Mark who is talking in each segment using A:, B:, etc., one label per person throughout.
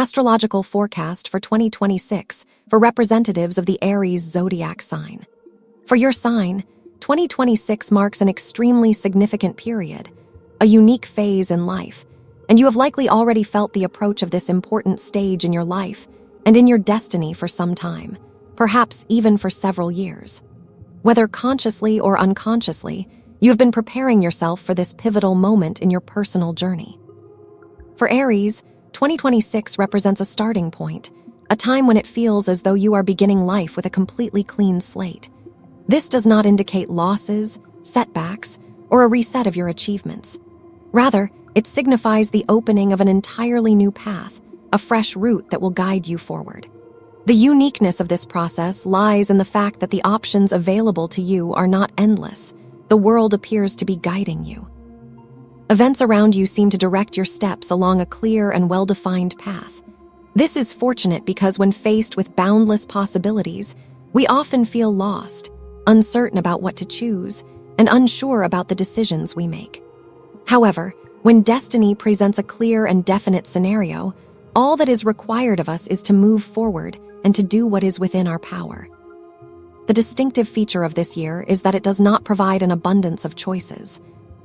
A: Astrological forecast for 2026 for representatives of the Aries zodiac sign. For your sign, 2026 marks an extremely significant period, a unique phase in life, and you have likely already felt the approach of this important stage in your life and in your destiny for some time, perhaps even for several years. Whether consciously or unconsciously, you have been preparing yourself for this pivotal moment in your personal journey. For Aries, 2026 represents a starting point, a time when it feels as though you are beginning life with a completely clean slate. This does not indicate losses, setbacks, or a reset of your achievements. Rather, it signifies the opening of an entirely new path, a fresh route that will guide you forward. The uniqueness of this process lies in the fact that the options available to you are not endless. The world appears to be guiding you. Events around you seem to direct your steps along a clear and well-defined path. This is fortunate because when faced with boundless possibilities, we often feel lost, uncertain about what to choose, and unsure about the decisions we make. However, when destiny presents a clear and definite scenario, all that is required of us is to move forward and to do what is within our power. The distinctive feature of this year is that it does not provide an abundance of choices.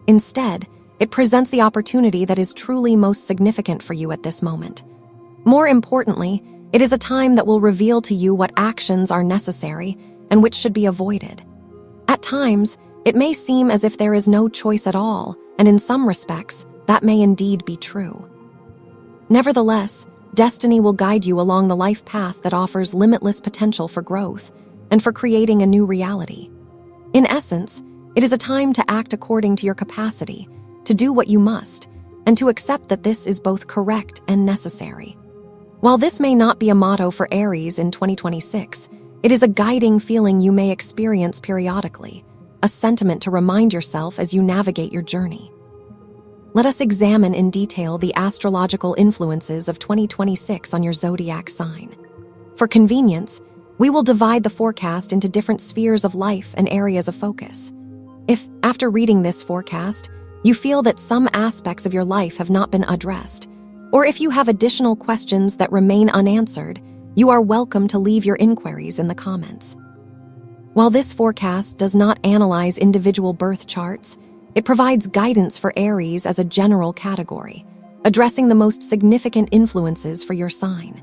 A: Instead, it presents the opportunity that is truly most significant for you at this moment. More importantly, it is a time that will reveal to you what actions are necessary and which should be avoided. At times, it may seem as if there is no choice at all, and in some respects, that may indeed be true. Nevertheless, destiny will guide you along the life path that offers limitless potential for growth and for creating a new reality. In essence, it is a time to act according to your capacity, to do what you must, and to accept that this is both correct and necessary. While this may not be a motto for Aries in 2026, it is a guiding feeling you may experience periodically, a sentiment to remind yourself as you navigate your journey. Let us examine in detail the astrological influences of 2026 on your zodiac sign. For convenience, we will divide the forecast into different spheres of life and areas of focus. If, after reading this forecast, you feel that some aspects of your life have not been addressed, or if you have additional questions that remain unanswered, you are welcome to leave your inquiries in the comments. While this forecast does not analyze individual birth charts, it provides guidance for Aries as a general category, addressing the most significant influences for your sign.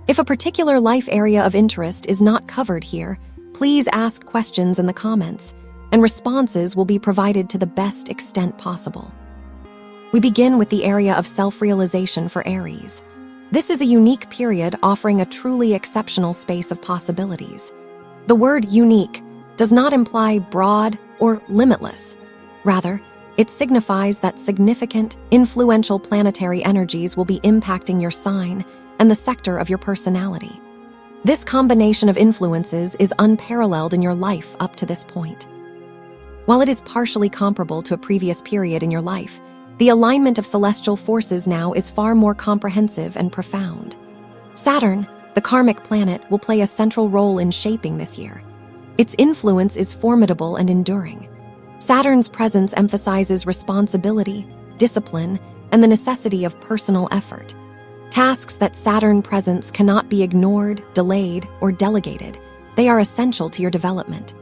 A: If a particular life area of interest is not covered here, please ask questions in the comments, and responses will be provided to the best extent possible. We begin with the area of self-realization for Aries. This is a unique period offering a truly exceptional space of possibilities. The word unique does not imply broad or limitless. Rather, it signifies that significant, influential planetary energies will be impacting your sign and the sector of your personality. This combination of influences is unparalleled in your life up to this point. While it is partially comparable to a previous period in your life, the alignment of celestial forces now is far more comprehensive and profound. Saturn, the karmic planet, will play a central role in shaping this year. Its influence is formidable and enduring. Saturn's presence emphasizes responsibility, discipline, and the necessity of personal effort. Tasks that Saturn presents cannot be ignored, delayed, or delegated. They are essential to your development.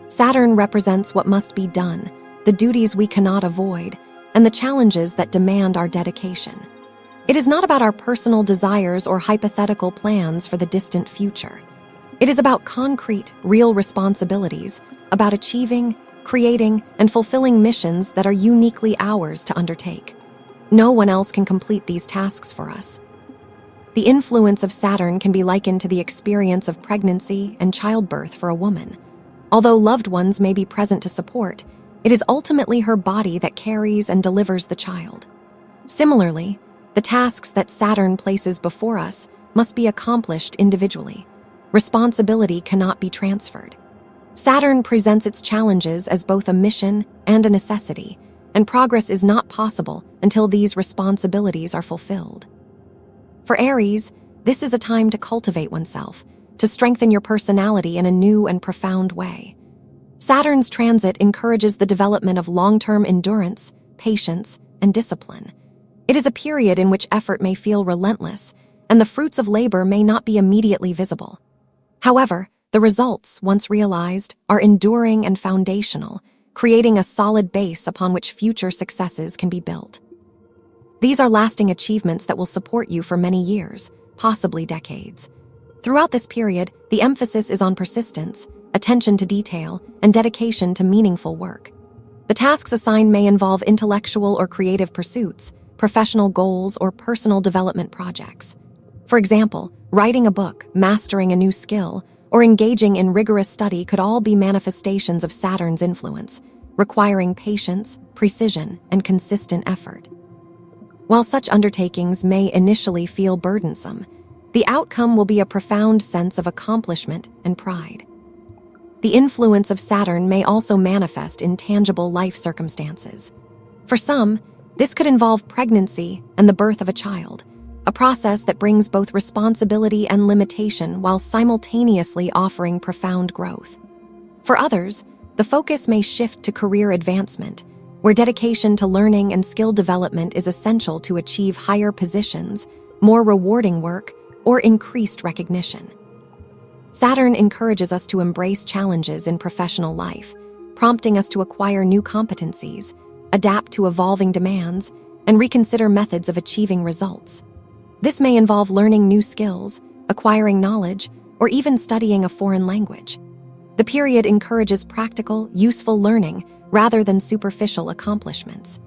A: Saturn represents what must be done, the duties we cannot avoid, and the challenges that demand our dedication. It is not about our personal desires or hypothetical plans for the distant future. It is about concrete, real responsibilities, about achieving, creating, and fulfilling missions that are uniquely ours to undertake. No one else can complete these tasks for us. The influence of Saturn can be likened to the experience of pregnancy and childbirth for a woman. Although loved ones may be present to support, it is ultimately her body that carries and delivers the child. Similarly, the tasks that Saturn places before us must be accomplished individually. Responsibility cannot be transferred. Saturn presents its challenges as both a mission and a necessity, and progress is not possible until these responsibilities are fulfilled. For Aries, this is a time to cultivate oneself, to strengthen your personality in a new and profound way. Saturn's transit encourages the development of long-term endurance, patience, and discipline. It is a period in which effort may feel relentless, and the fruits of labor may not be immediately visible. However, the results, once realized, are enduring and foundational, creating a solid base upon which future successes can be built. These are lasting achievements that will support you for many years, possibly decades. Throughout this period, the emphasis is on persistence, attention to detail, and dedication to meaningful work. The tasks assigned may involve intellectual or creative pursuits, professional goals, or personal development projects. For example, writing a book, mastering a new skill, or engaging in rigorous study could all be manifestations of Saturn's influence, requiring patience, precision, and consistent effort. While such undertakings may initially feel burdensome, the outcome will be a profound sense of accomplishment and pride. The influence of Saturn may also manifest in tangible life circumstances. For some, this could involve pregnancy and the birth of a child, a process that brings both responsibility and limitation while simultaneously offering profound growth. For others, the focus may shift to career advancement, where dedication to learning and skill development is essential to achieve higher positions, more rewarding work, or increased recognition. Saturn encourages us to embrace challenges in professional life, prompting us to acquire new competencies, adapt to evolving demands, and reconsider methods of achieving results. This may involve learning new skills, acquiring knowledge, or even studying a foreign language. The period encourages practical, useful learning rather than superficial accomplishments.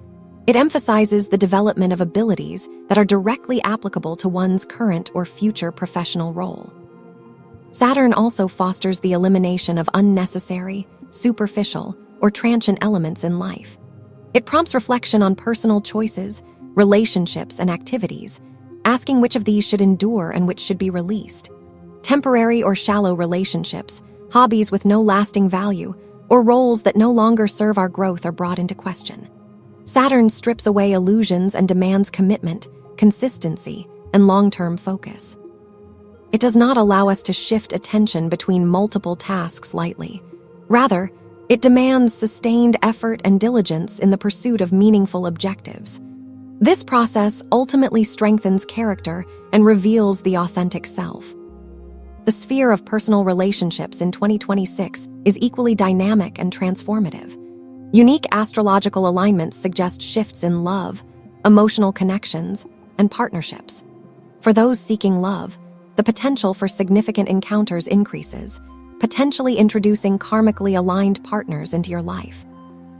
A: It emphasizes the development of abilities that are directly applicable to one's current or future professional role. Saturn also fosters the elimination of unnecessary, superficial, or transient elements in life. It prompts reflection on personal choices, relationships, and activities, asking which of these should endure and which should be released. Temporary or shallow relationships, hobbies with no lasting value, or roles that no longer serve our growth are brought into question. Saturn strips away illusions and demands commitment, consistency, and long-term focus. It does not allow us to shift attention between multiple tasks lightly. Rather, it demands sustained effort and diligence in the pursuit of meaningful objectives. This process ultimately strengthens character and reveals the authentic self. The sphere of personal relationships in 2026 is equally dynamic and transformative. Unique astrological alignments suggest shifts in love, emotional connections, and partnerships. For those seeking love, the potential for significant encounters increases, potentially introducing karmically aligned partners into your life.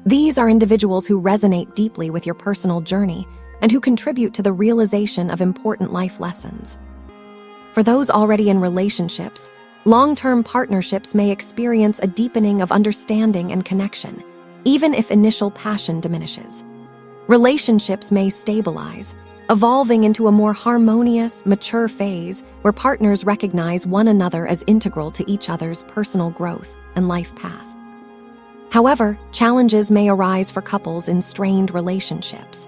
A: These are individuals who resonate deeply with your personal journey and who contribute to the realization of important life lessons. For those already in relationships, long-term partnerships may experience a deepening of understanding and connection, even if initial passion diminishes. Relationships may stabilize, evolving into a more harmonious, mature phase where partners recognize one another as integral to each other's personal growth and life path. However, challenges may arise for couples in strained relationships.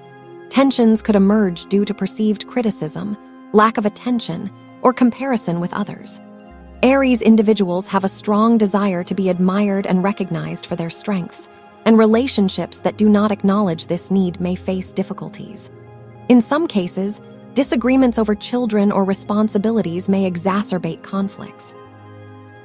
A: Tensions could emerge due to perceived criticism, lack of attention, or comparison with others. Aries individuals have a strong desire to be admired and recognized for their strengths, and relationships that do not acknowledge this need may face difficulties. In some cases, disagreements over children or responsibilities may exacerbate conflicts.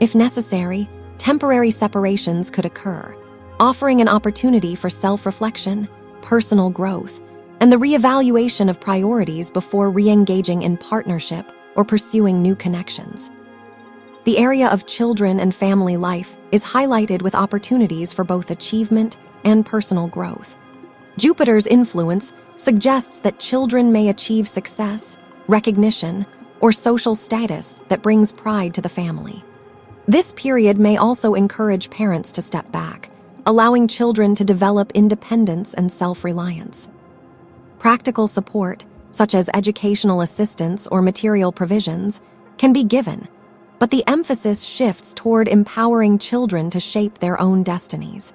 A: If necessary, temporary separations could occur, offering an opportunity for self-reflection, personal growth, and the reevaluation of priorities before re-engaging in partnership or pursuing new connections. The area of children and family life is highlighted with opportunities for both achievement and personal growth. Jupiter's influence suggests that children may achieve success, recognition, or social status that brings pride to the family. This period may also encourage parents to step back, allowing children to develop independence and self-reliance. Practical support, such as educational assistance or material provisions, can be given, but the emphasis shifts toward empowering children to shape their own destinies.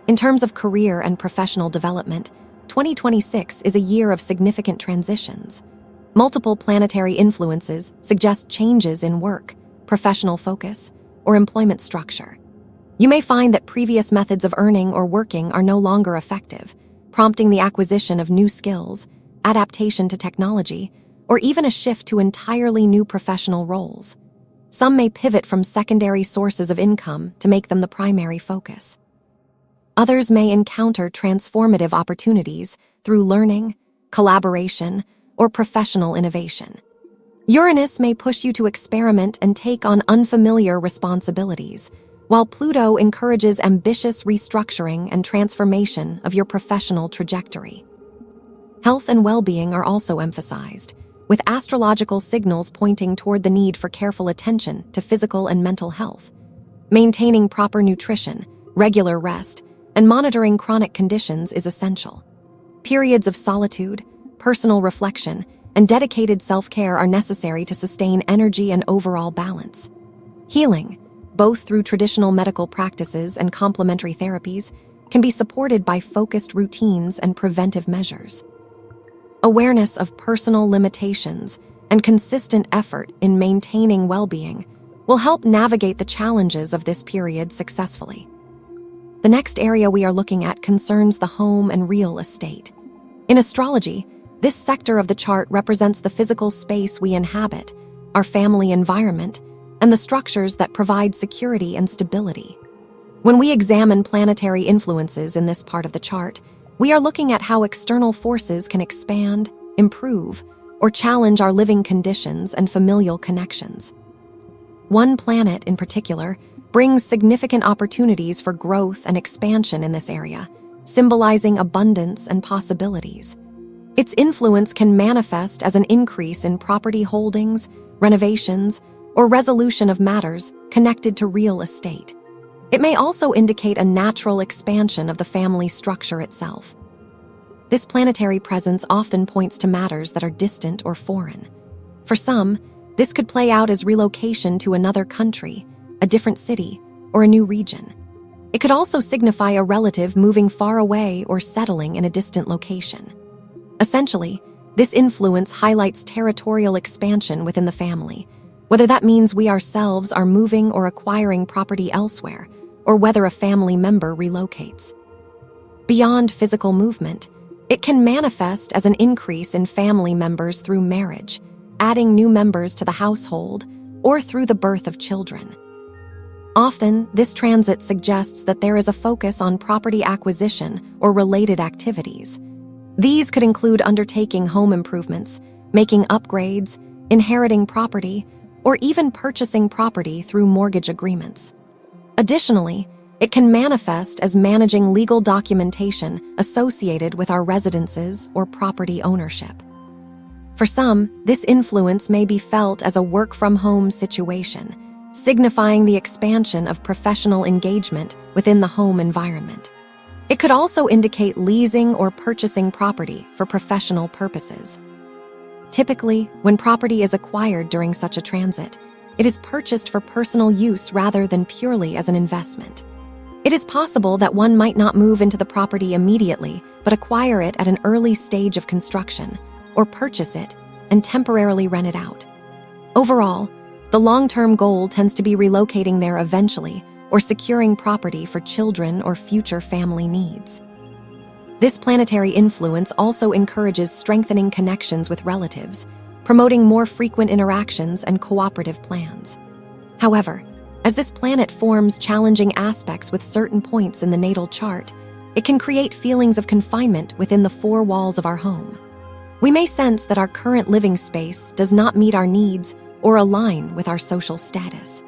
A: In terms of career and professional development, 2026 is a year of significant transitions. Multiple planetary influences suggest changes in work, professional focus, or employment structure. You may find that previous methods of earning or working are no longer effective, prompting the acquisition of new skills, adaptation to technology, or even a shift to entirely new professional roles. Some may pivot from secondary sources of income to make them the primary focus. Others may encounter transformative opportunities through learning, collaboration, or professional innovation. Uranus may push you to experiment and take on unfamiliar responsibilities, while Pluto encourages ambitious restructuring and transformation of your professional trajectory. Health and well-being are also emphasized, with astrological signals pointing toward the need for careful attention to physical and mental health. Maintaining proper nutrition, regular rest, and monitoring chronic conditions is essential. Periods of solitude, personal reflection, and dedicated self-care are necessary to sustain energy and overall balance. Healing, both through traditional medical practices and complementary therapies, can be supported by focused routines and preventive measures. Awareness of personal limitations and consistent effort in maintaining well-being will help navigate the challenges of this period successfully. The next area we are looking at concerns the home and real estate. In astrology, this sector of the chart represents the physical space we inhabit, our family environment, and the structures that provide security and stability. When we examine planetary influences in this part of the chart, we are looking at how external forces can expand, improve, or challenge our living conditions and familial connections. One planet, in particular, brings significant opportunities for growth and expansion in this area, symbolizing abundance and possibilities. Its influence can manifest as an increase in property holdings, renovations, or resolution of matters connected to real estate. It may also indicate a natural expansion of the family structure itself. This planetary presence often points to matters that are distant or foreign. For some, this could play out as relocation to another country, a different city, or a new region. It could also signify a relative moving far away or settling in a distant location. Essentially, this influence highlights territorial expansion within the family, whether that means we ourselves are moving or acquiring property elsewhere, or whether a family member relocates. Beyond physical movement, it can manifest as an increase in family members through marriage, adding new members to the household, or through the birth of children. Often, this transit suggests that there is a focus on property acquisition or related activities. These could include undertaking home improvements, making upgrades, inheriting property, or even purchasing property through mortgage agreements. Additionally, it can manifest as managing legal documentation associated with our residences or property ownership. For some, this influence may be felt as a work-from-home situation, signifying the expansion of professional engagement within the home environment. It could also indicate leasing or purchasing property for professional purposes. Typically, when property is acquired during such a transit, it is purchased for personal use rather than purely as an investment. It is possible that one might not move into the property immediately, but acquire it at an early stage of construction, or purchase it and temporarily rent it out. Overall, the long-term goal tends to be relocating there eventually, or securing property for children or future family needs. This planetary influence also encourages strengthening connections with relatives, promoting more frequent interactions and cooperative plans. However, as this planet forms challenging aspects with certain points in the natal chart, it can create feelings of confinement within the four walls of our home. We may sense that our current living space does not meet our needs or align with our social status.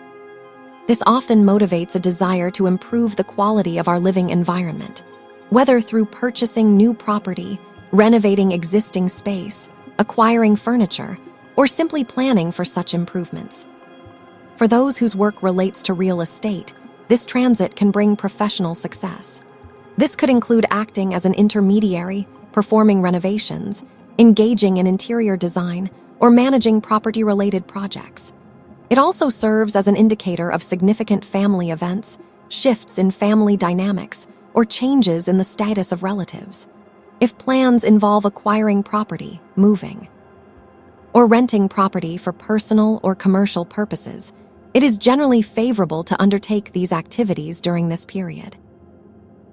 A: This often motivates a desire to improve the quality of our living environment, whether through purchasing new property, renovating existing space, acquiring furniture, or simply planning for such improvements. For those whose work relates to real estate, this transit can bring professional success. This could include acting as an intermediary, performing renovations, engaging in interior design, or managing property-related projects. It also serves as an indicator of significant family events, shifts in family dynamics, or changes in the status of relatives. If plans involve acquiring property, moving, or renting property for personal or commercial purposes, it is generally favorable to undertake these activities during this period.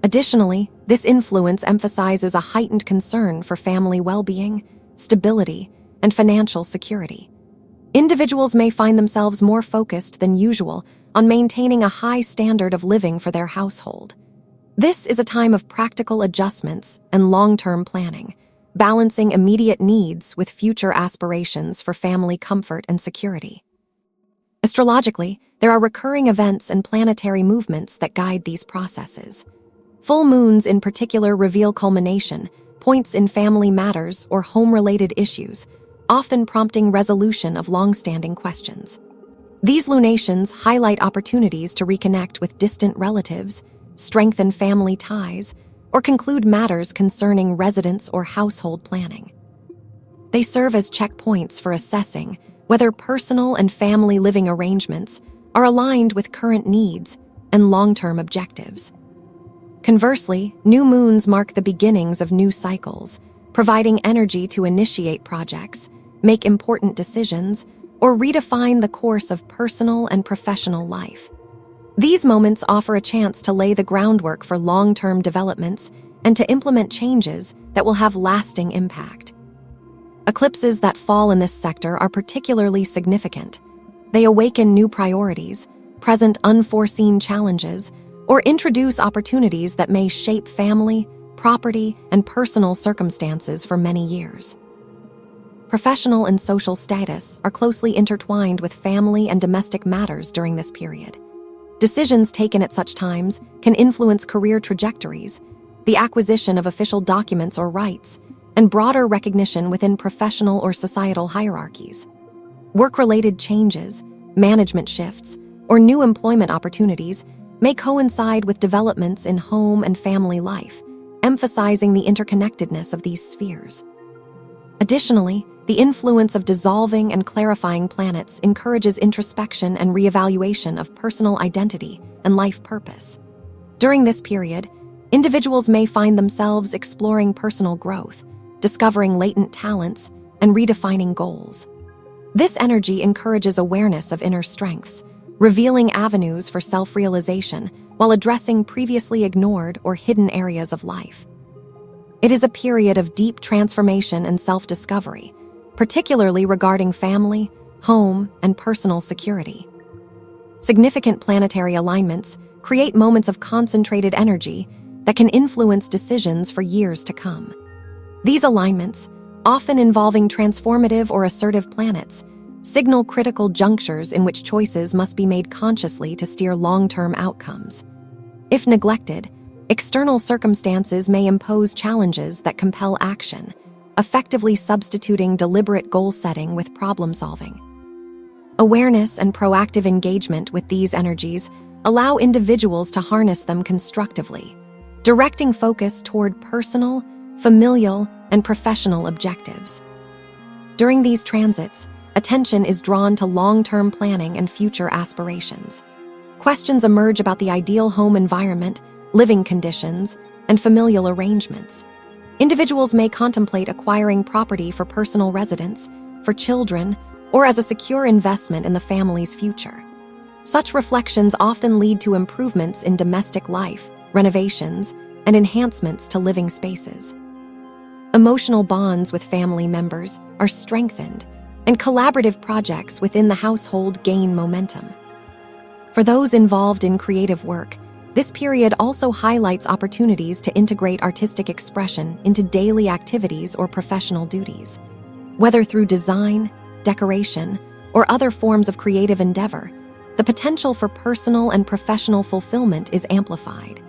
A: Additionally, this influence emphasizes a heightened concern for family well-being, stability, and financial security. Individuals may find themselves more focused than usual on maintaining a high standard of living for their household. This is a time of practical adjustments and long-term planning, balancing immediate needs with future aspirations for family comfort and security. Astrologically, there are recurring events and planetary movements that guide these processes. Full moons in particular reveal culmination, points in family matters or home-related issues, often prompting resolution of long-standing questions. These lunations highlight opportunities to reconnect with distant relatives, strengthen family ties, or conclude matters concerning residence or household planning. They serve as checkpoints for assessing whether personal and family living arrangements are aligned with current needs and long-term objectives. Conversely, new moons mark the beginnings of new cycles, providing energy to initiate projects, make important decisions, or redefine the course of personal and professional life. These moments offer a chance to lay the groundwork for long-term developments and to implement changes that will have lasting impact. Eclipses that fall in this sector are particularly significant. They awaken new priorities, present unforeseen challenges, or introduce opportunities that may shape family, property, and personal circumstances for many years. Professional and social status are closely intertwined with family and domestic matters during this period. Decisions taken at such times can influence career trajectories, the acquisition of official documents or rights, and broader recognition within professional or societal hierarchies. Work-related changes, management shifts, or new employment opportunities may coincide with developments in home and family life, emphasizing the interconnectedness of these spheres. Additionally, the influence of dissolving and clarifying planets encourages introspection and reevaluation of personal identity and life purpose. During this period, individuals may find themselves exploring personal growth, discovering latent talents, and redefining goals. This energy encourages awareness of inner strengths, revealing avenues for self-realization while addressing previously ignored or hidden areas of life. It is a period of deep transformation and self-discovery, particularly regarding family, home, and personal security. Significant planetary alignments create moments of concentrated energy that can influence decisions for years to come. These alignments, often involving transformative or assertive planets, signal critical junctures in which choices must be made consciously to steer long-term outcomes. If neglected, external circumstances may impose challenges that compel action, effectively substituting deliberate goal setting with problem solving. Awareness and proactive engagement with these energies allow individuals to harness them constructively, directing focus toward personal, familial, and professional objectives. During these transits, attention is drawn to long-term planning and future aspirations. Questions emerge about the ideal home environment, living conditions, and familial arrangements. Individuals may contemplate acquiring property for personal residence, for children, or as a secure investment in the family's future. Such reflections often lead to improvements in domestic life, renovations, and enhancements to living spaces. Emotional bonds with family members are strengthened, and collaborative projects within the household gain momentum. For those involved in creative work, this period also highlights opportunities to integrate artistic expression into daily activities or professional duties. Whether through design, decoration, or other forms of creative endeavor, the potential for personal and professional fulfillment is amplified.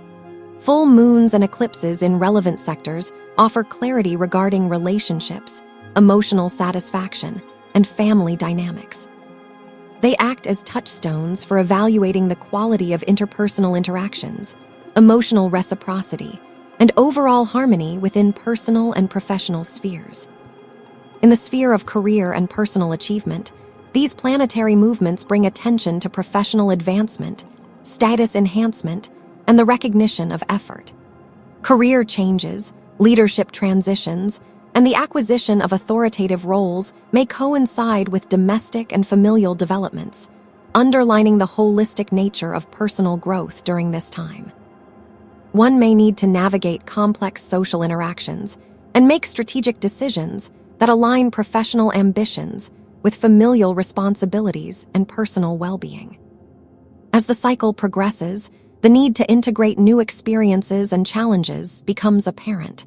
A: Full moons and eclipses in relevant sectors offer clarity regarding relationships, emotional satisfaction, and family dynamics. They act as touchstones for evaluating the quality of interpersonal interactions, emotional reciprocity, and overall harmony within personal and professional spheres. In the sphere of career and personal achievement, these planetary movements bring attention to professional advancement, status enhancement, and the recognition of effort. Career changes, leadership transitions, and the acquisition of authoritative roles may coincide with domestic and familial developments, underlining the holistic nature of personal growth during this time. One may need to navigate complex social interactions and make strategic decisions that align professional ambitions with familial responsibilities and personal well-being. As the cycle progresses, the need to integrate new experiences and challenges becomes apparent.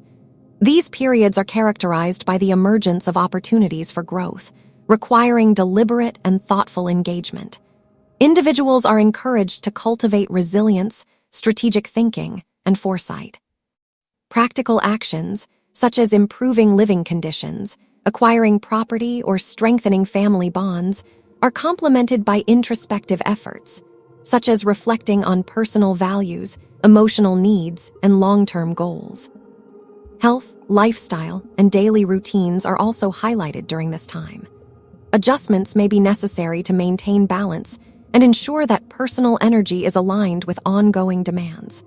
A: These periods are characterized by the emergence of opportunities for growth, requiring deliberate and thoughtful engagement. Individuals are encouraged to cultivate resilience, strategic thinking, and foresight. Practical actions, such as improving living conditions, acquiring property, or strengthening family bonds, are complemented by introspective efforts, such as reflecting on personal values, emotional needs, and long-term goals. Health, lifestyle, and daily routines are also highlighted during this time. Adjustments may be necessary to maintain balance and ensure that personal energy is aligned with ongoing demands.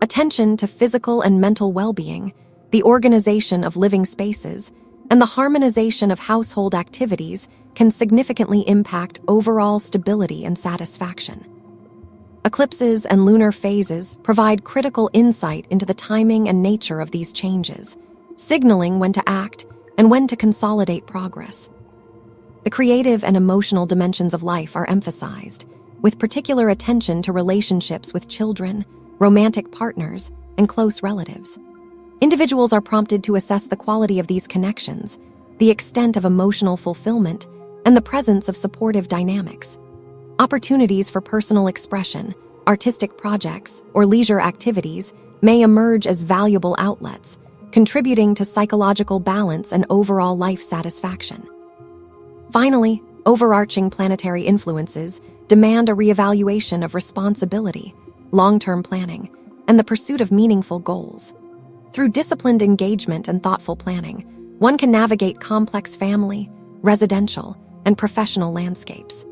A: Attention to physical and mental well-being, the organization of living spaces, and the harmonization of household activities can significantly impact overall stability and satisfaction. Eclipses and lunar phases provide critical insight into the timing and nature of these changes, signaling when to act and when to consolidate progress. The creative and emotional dimensions of life are emphasized, with particular attention to relationships with children, romantic partners, and close relatives. Individuals are prompted to assess the quality of these connections, the extent of emotional fulfillment, and the presence of supportive dynamics. Opportunities for personal expression, artistic projects, or leisure activities may emerge as valuable outlets, contributing to psychological balance and overall life satisfaction. Finally, overarching planetary influences demand a reevaluation of responsibility, long-term planning, and the pursuit of meaningful goals. Through disciplined engagement and thoughtful planning, one can navigate complex family, residential, and professional landscapes.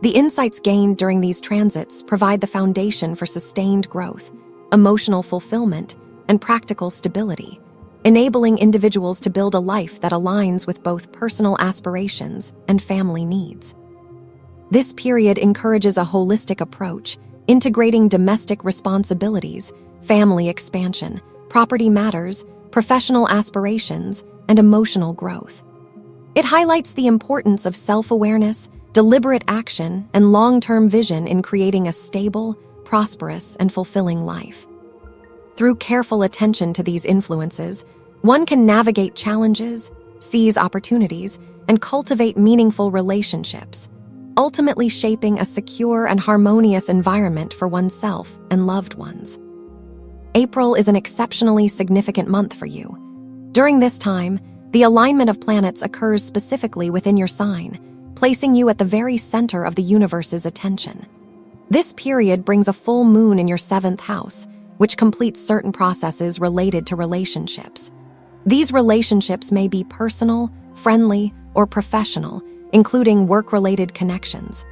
A: The insights gained during these transits provide the foundation for sustained growth, emotional fulfillment, and practical stability, enabling individuals to build a life that aligns with both personal aspirations and family needs. This period encourages a holistic approach, integrating domestic responsibilities, family expansion, property matters, professional aspirations, and emotional growth. It highlights the importance of self-awareness, deliberate action, and long-term vision in creating a stable, prosperous, and fulfilling life. Through careful attention to these influences, one can navigate challenges, seize opportunities, and cultivate meaningful relationships, ultimately shaping a secure and harmonious environment for oneself and loved ones. April is an exceptionally significant month for you. During this time, the alignment of planets occurs specifically within your sign, placing you at the very center of the universe's attention. This period brings a full moon in your 7th house, which completes certain processes related to relationships. These relationships may be personal, friendly, or professional, including work-related connections.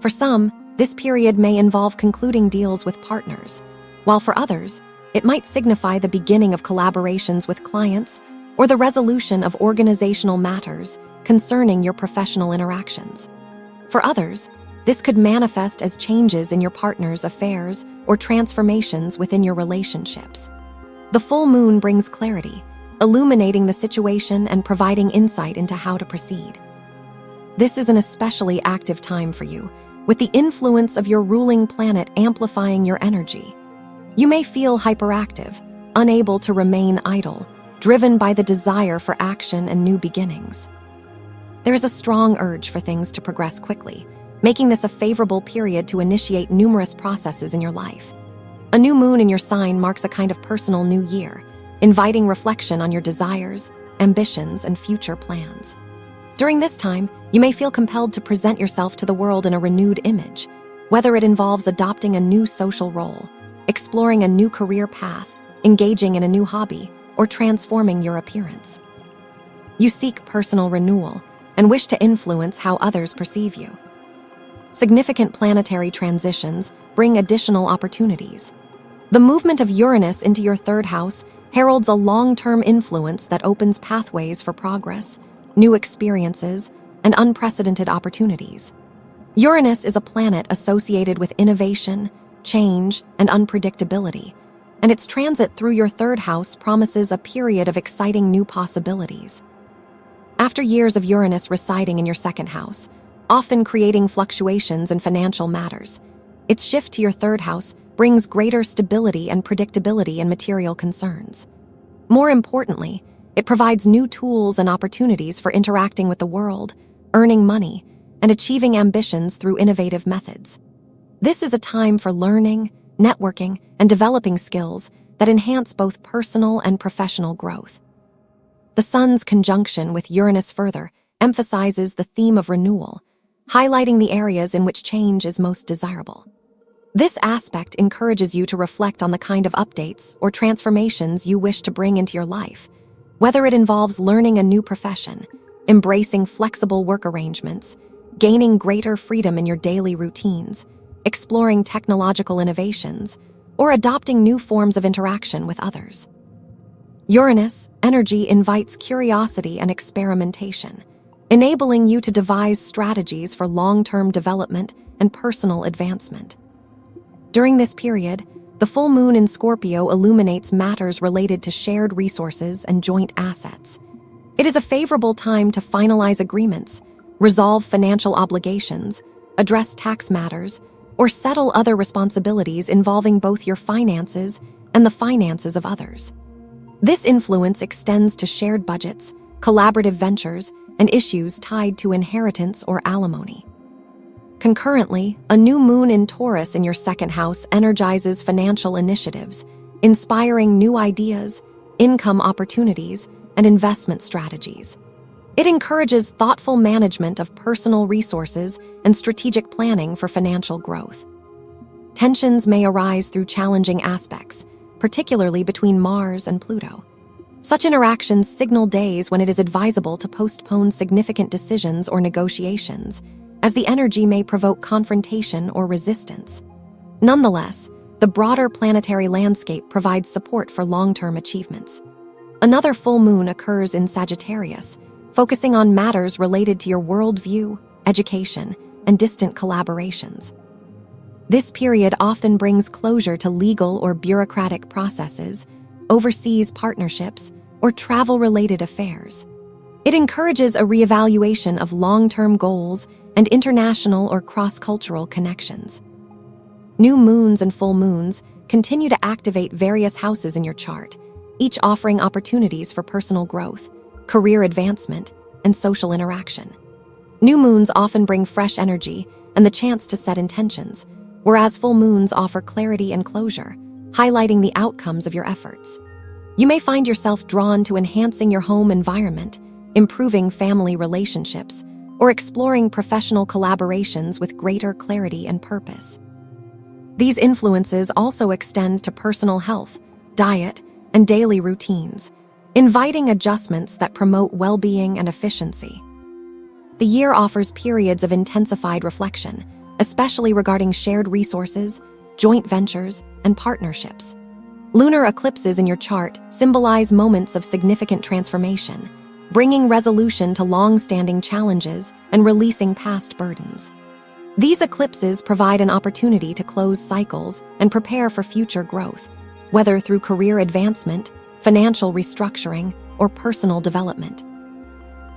A: For some, this period may involve concluding deals with partners, while for others, it might signify the beginning of collaborations with clients or the resolution of organizational matters concerning your professional interactions. For others, this could manifest as changes in your partner's affairs or transformations within your relationships. The full moon brings clarity, illuminating the situation and providing insight into how to proceed. This is an especially active time for you, with the influence of your ruling planet amplifying your energy. You may feel hyperactive, unable to remain idle, driven by the desire for action and new beginnings. There is a strong urge for things to progress quickly, making this a favorable period to initiate numerous processes in your life. A new moon in your sign marks a kind of personal new year, inviting reflection on your desires, ambitions, and future plans. During this time, you may feel compelled to present yourself to the world in a renewed image, whether it involves adopting a new social role, exploring a new career path, engaging in a new hobby, or transforming your appearance. You seek personal renewal and wish to influence how others perceive you. Significant planetary transitions bring additional opportunities. The movement of Uranus into your 3rd house heralds a long-term influence that opens pathways for progress, new experiences, and unprecedented opportunities. Uranus is a planet associated with innovation, change, and unpredictability, and its transit through your 3rd house promises a period of exciting new possibilities. After years of Uranus residing in your second house, often creating fluctuations in financial matters, its shift to your third house brings greater stability and predictability in material concerns. More importantly, it provides new tools and opportunities for interacting with the world, earning money, and achieving ambitions through innovative methods. This is a time for learning, networking, and developing skills that enhance both personal and professional growth. The Sun's conjunction with Uranus further emphasizes the theme of renewal, highlighting the areas in which change is most desirable. This aspect encourages you to reflect on the kind of updates or transformations you wish to bring into your life, whether it involves learning a new profession, embracing flexible work arrangements, gaining greater freedom in your daily routines, exploring technological innovations, or adopting new forms of interaction with others. Uranus energy invites curiosity and experimentation, enabling you to devise strategies for long-term development and personal advancement. During this period, the full moon in Scorpio illuminates matters related to shared resources and joint assets. It is a favorable time to finalize agreements, resolve financial obligations, address tax matters, or settle other responsibilities involving both your finances and the finances of others. This influence extends to shared budgets, collaborative ventures, and issues tied to inheritance or alimony. Concurrently, a new moon in Taurus in your second house energizes financial initiatives, inspiring new ideas, income opportunities, and investment strategies. It encourages thoughtful management of personal resources and strategic planning for financial growth. Tensions may arise through challenging aspects, particularly between Mars and Pluto. Such interactions signal days when it is advisable to postpone significant decisions or negotiations, as the energy may provoke confrontation or resistance. Nonetheless, the broader planetary landscape provides support for long-term achievements. Another full moon occurs in Sagittarius, focusing on matters related to your worldview, education, and distant collaborations. This period often brings closure to legal or bureaucratic processes, overseas partnerships, or travel-related affairs. It encourages a reevaluation of long-term goals and international or cross-cultural connections. New moons and full moons continue to activate various houses in your chart, each offering opportunities for personal growth, career advancement, and social interaction. New moons often bring fresh energy and the chance to set intentions, whereas full moons offer clarity and closure, highlighting the outcomes of your efforts. You may find yourself drawn to enhancing your home environment, improving family relationships, or exploring professional collaborations with greater clarity and purpose. These influences also extend to personal health, diet, and daily routines, inviting adjustments that promote well-being and efficiency. The year offers periods of intensified reflection, especially regarding shared resources, joint ventures, and partnerships. Lunar eclipses in your chart symbolize moments of significant transformation, bringing resolution to long-standing challenges and releasing past burdens. These eclipses provide an opportunity to close cycles and prepare for future growth, whether through career advancement, financial restructuring, or personal development.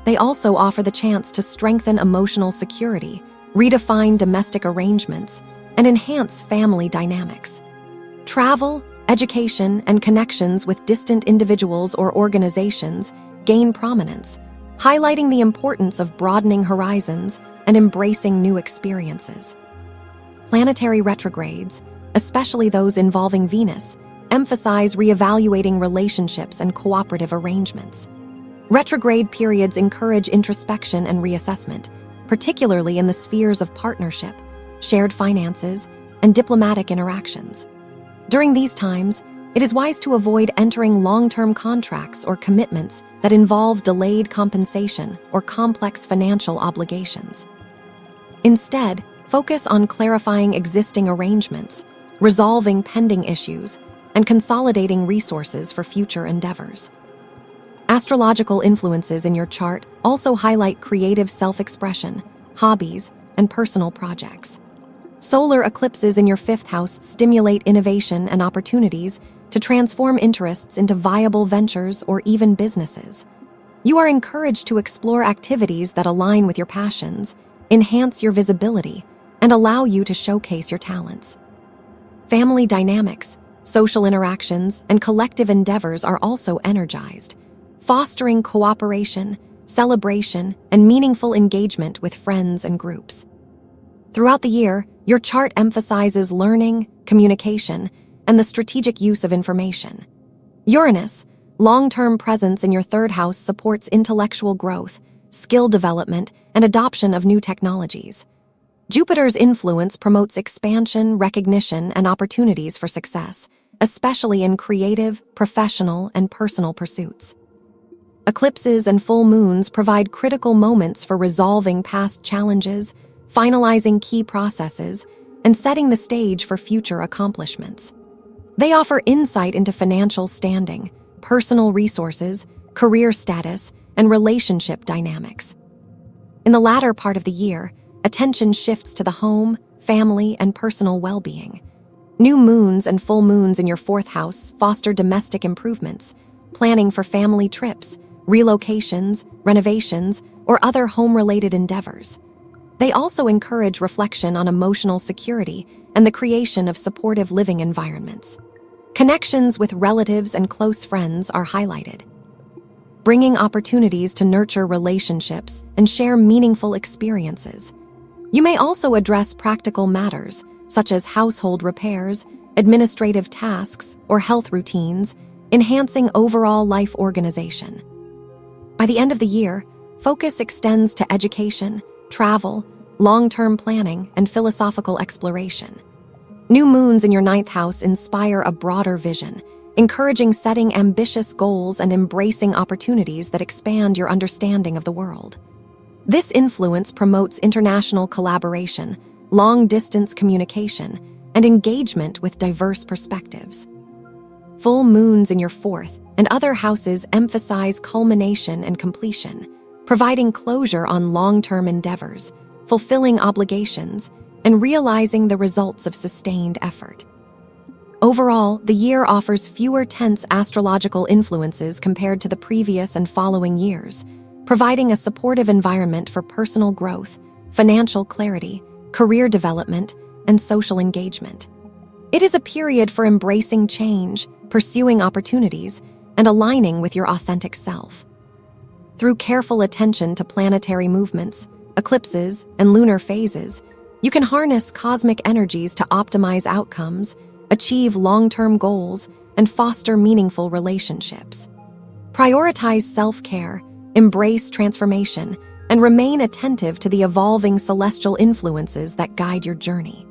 A: They also offer the chance to strengthen emotional security, redefine domestic arrangements, and enhance family dynamics. Travel, education, and connections with distant individuals or organizations gain prominence, highlighting the importance of broadening horizons and embracing new experiences. Planetary retrogrades, especially those involving Venus, emphasize reevaluating relationships and cooperative arrangements. Retrograde periods encourage introspection and reassessment, particularly in the spheres of partnership, shared finances, and diplomatic interactions. During these times, it is wise to avoid entering long-term contracts or commitments that involve delayed compensation or complex financial obligations. Instead, focus on clarifying existing arrangements, resolving pending issues, and consolidating resources for future endeavors. Astrological influences in your chart also highlight creative self-expression, hobbies, and personal projects. Solar eclipses in your fifth house stimulate innovation and opportunities to transform interests into viable ventures or even businesses. You are encouraged to explore activities that align with your passions, enhance your visibility, and allow you to showcase your talents. Family dynamics, social interactions, and collective endeavors are also energized, fostering cooperation, celebration, and meaningful engagement with friends and groups. Throughout the year, your chart emphasizes learning, communication, and the strategic use of information. Uranus, long-term presence in your third house, supports intellectual growth, skill development, and adoption of new technologies. Jupiter's influence promotes expansion, recognition, and opportunities for success, especially in creative, professional, and personal pursuits. Eclipses and full moons provide critical moments for resolving past challenges, finalizing key processes, and setting the stage for future accomplishments. They offer insight into financial standing, personal resources, career status, and relationship dynamics. In the latter part of the year, attention shifts to the home, family, and personal well-being. New moons and full moons in your fourth house foster domestic improvements, planning for family trips, relocations, renovations, or other home-related endeavors. They also encourage reflection on emotional security and the creation of supportive living environments. Connections with relatives and close friends are highlighted, bringing opportunities to nurture relationships and share meaningful experiences. You may also address practical matters, such as household repairs, administrative tasks, or health routines, enhancing overall life organization. By the end of the year, focus extends to education, travel, long-term planning, and philosophical exploration. New moons in your ninth house inspire a broader vision, encouraging setting ambitious goals and embracing opportunities that expand your understanding of the world. This influence promotes international collaboration, long-distance communication, and engagement with diverse perspectives. Full moons in your fourth and other houses emphasize culmination and completion, providing closure on long-term endeavors, fulfilling obligations, and realizing the results of sustained effort. Overall, the year offers fewer tense astrological influences compared to the previous and following years, providing a supportive environment for personal growth, financial clarity, career development, and social engagement. It is a period for embracing change, pursuing opportunities, and aligning with your authentic self. Through careful attention to planetary movements, eclipses, and lunar phases, you can harness cosmic energies to optimize outcomes, achieve long-term goals, and foster meaningful relationships. Prioritize self-care, embrace transformation, and remain attentive to the evolving celestial influences that guide your journey.